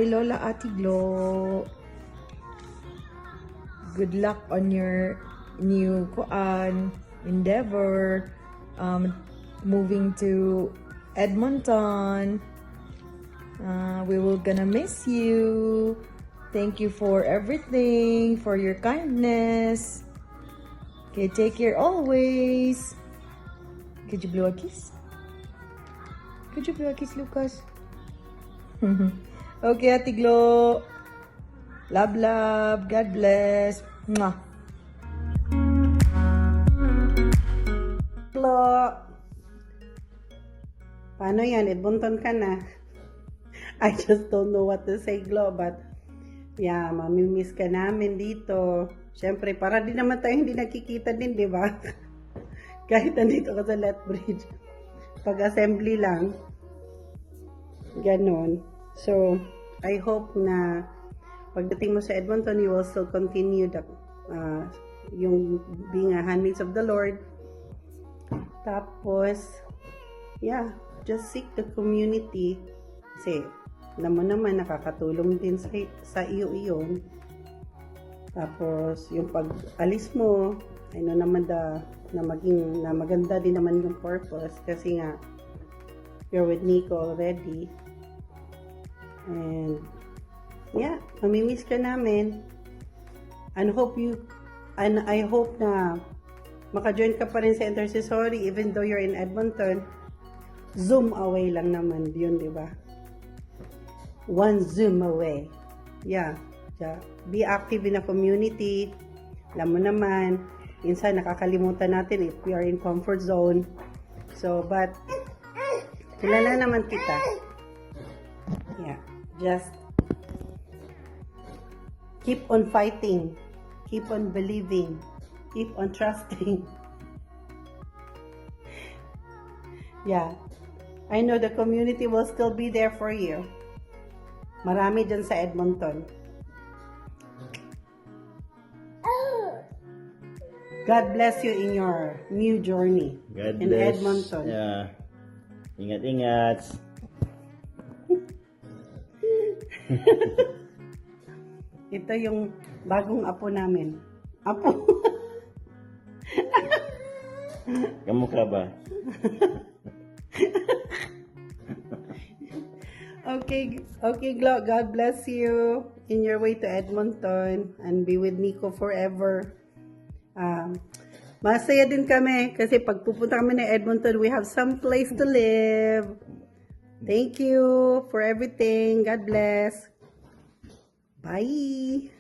Hi, Lola Ate Glo. Good luck on your new endeavor. Moving to Edmonton. We will gonna miss you. Thank you for everything, for your kindness. Okay, take care always. Could you blow a kiss? Could you blow a kiss, Lucas? Okay, Ate Glo. Love, love. God bless. Mwah. Glo. Paano yan? Edmonton ka na. I just don't know what to say, Glo, but yeah, mamimiss ka namin dito. Siyempre, para din naman tayo hindi nakikita din, di ba? Kahit nandito ka sa Lethbridge. Pag-assembly lang. Ganon. So, I hope na pagdating mo sa Edmonton, you will still continue yung being a handmaid of the Lord. Tapos, yeah, just seek the community. Kasi, alam mo naman, nakakatulong din sa iyo iyon. Tapos, yung pag-alis mo, I know naman na maganda din naman yung purpose. Kasi nga, you're with Nico already. And, yeah, mamimiss ka namin. And I hope na maka-join ka pa rin sa intercessory even though you're in Edmonton. Zoom away lang naman yun, di ba? One Zoom away. Yeah. Be active in a community. Alam mo naman, minsan nakakalimutan natin if we are in comfort zone. So, but, kilala naman kita. Yeah. Just keep on fighting. Keep on believing. Keep on trusting. Yeah. I know the community will still be there for you. Marami dyan sa Edmonton. God bless you in your new journey. God in bless. Edmonton. Yeah. Ingat-ingat. Ito yung bagong apo namin. Apo. Kamukha ba? Okay, Glo. God bless you in your way to Edmonton and be with Nico forever. Masaya din kami kasi pag pupunta kami ng Edmonton, we have some place to live. Thank you for everything. God bless. Bye.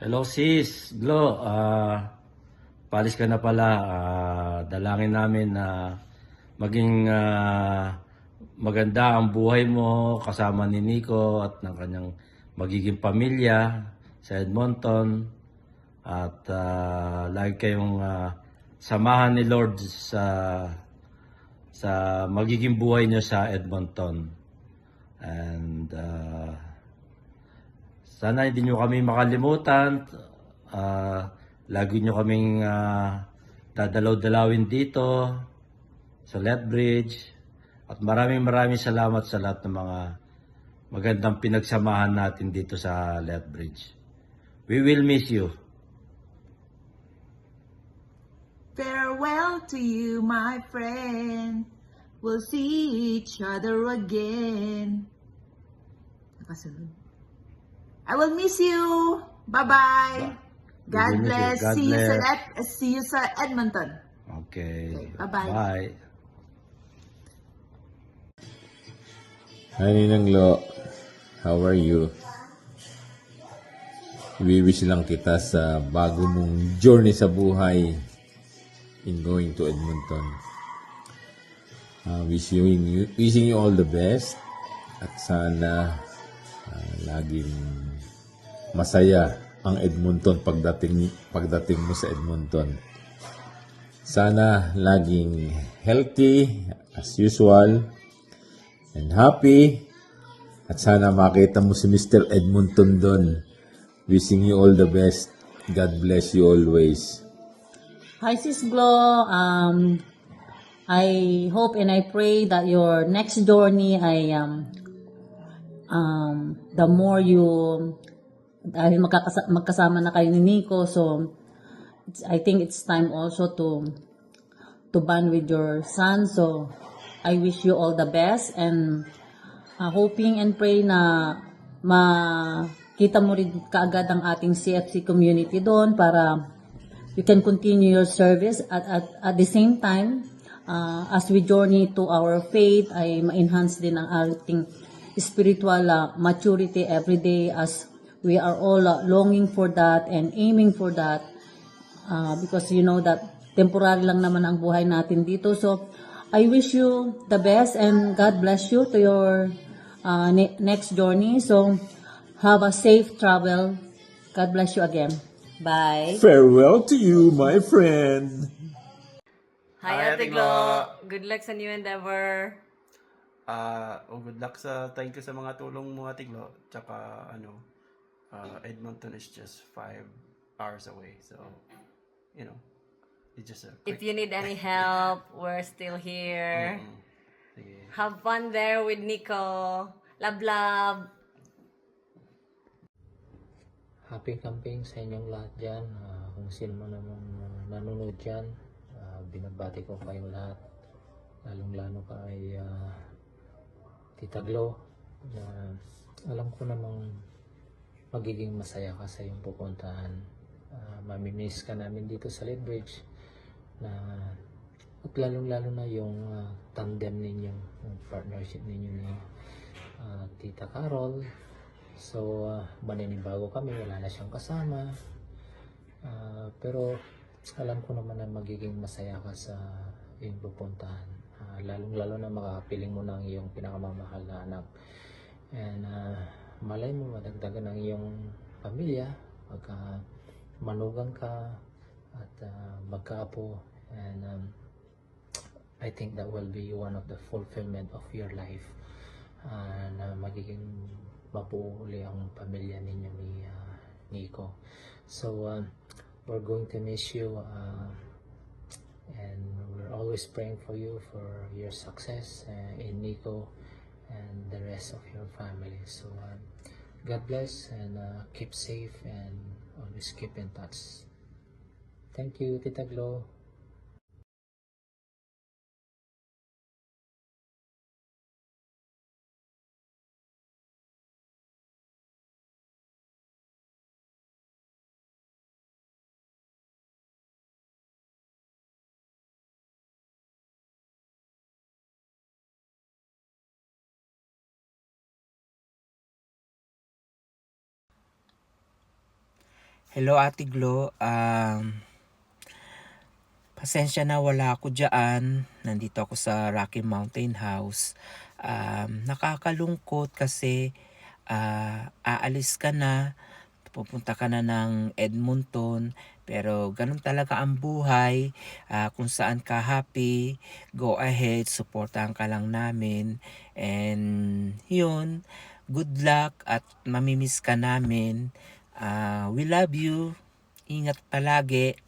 Hello sis, Glo. Palis ka na pala. Dalangin namin na maging maganda ang buhay mo kasama ni Nico at ng kanyang magiging pamilya sa Edmonton. At lagi kayong samahan ni Lord sa magiging buhay niyo sa Edmonton. And sana hindi nyo kami makalimutan. Lagi nyo kaming dadalaw-dalawin dito sa Lethbridge. At maraming salamat sa lahat ng mga magandang pinagsamahan natin dito sa Lethbridge. We will miss you. Farewell to you, my friend. We'll see each other again. Nakasunod. I will miss you. Bye-bye. God will miss you. bless. God See you sa Edmonton. Okay. Bye-bye. Bye. Hi, Ninang Lo. How are you? Ibiwish lang kita sa bago mong journey sa buhay in going to Edmonton. Wishing you all the best at sana laging masaya ang Edmonton pagdating mo sa Edmonton. Sana laging healthy as usual and happy at sana makita mo si Mr. Edmonton doon. Wishing you all the best. God bless you always. Hi Sis Glo, I hope and I pray that your next journey ay the more you dahil magkasama na kayo ni Nico, so I think it's time also to bond with your son. So I wish you all the best, and hoping and pray na makita mo rin kaagad ang ating CFC community doon para you can continue your service at the same time as we journey to our faith ay ma-enhance din ang ating spiritual maturity every day, as we are all longing for that and aiming for that, because you know that temporary lang naman ang buhay natin dito. So I wish you the best and God bless you to your next journey. So have a safe travel. God bless you again. Bye. Farewell to you, my friend. Hi, Ate Glo. Good luck sa new endeavor. Good luck thank you sa mga tulong mo, Ate Glo. Tsaka, Edmonton is just 5 hours away. So, it's just a quick... If you need any help, we're still here. Sige. Have fun there with Nico. Love, love. Happy camping sa inyong lahat dyan. Kung sino man naman nanonood dyan, binabati ko kayong lahat. Lalong-lalo kay Tita Glo, na alam ko namang magiging masaya ka sa iyong pupuntahan. Mamimiss ka namin dito sa Lethbridge, at lalong-lalo na yung tandem ninyo, yung partnership ninyo ni Tita Carol. So, maninibago kami, wala na siyang kasama. Pero alam ko naman na magiging masaya ka sa iyong pupuntahan. Lalong-lalo na makakapiling mo ng iyong pinakamamahal na anak. And malay mo madagdagan ng iyong pamilya pagka manugang ka at magkaapo. And I think that will be one of the fulfillment of your life. Na magiging mabuo uli ang pamilya ninyo ni Nico. So we're going to miss you, and we're always praying for you for your success in Nico and the rest of your family. So God bless, and keep safe, and always keep in touch. Thank you, Tita Glo. Hello, Ate Glo. Pasensya na wala ako dyan. Nandito ako sa Rocky Mountain House. Nakakalungkot kasi aalis ka na, pupunta ka na ng Edmonton, pero ganun talaga ang buhay. Kung saan ka happy, go ahead, supportahan ka lang namin. And yun, good luck at mamimiss ka namin. We love you. Ingat palagi.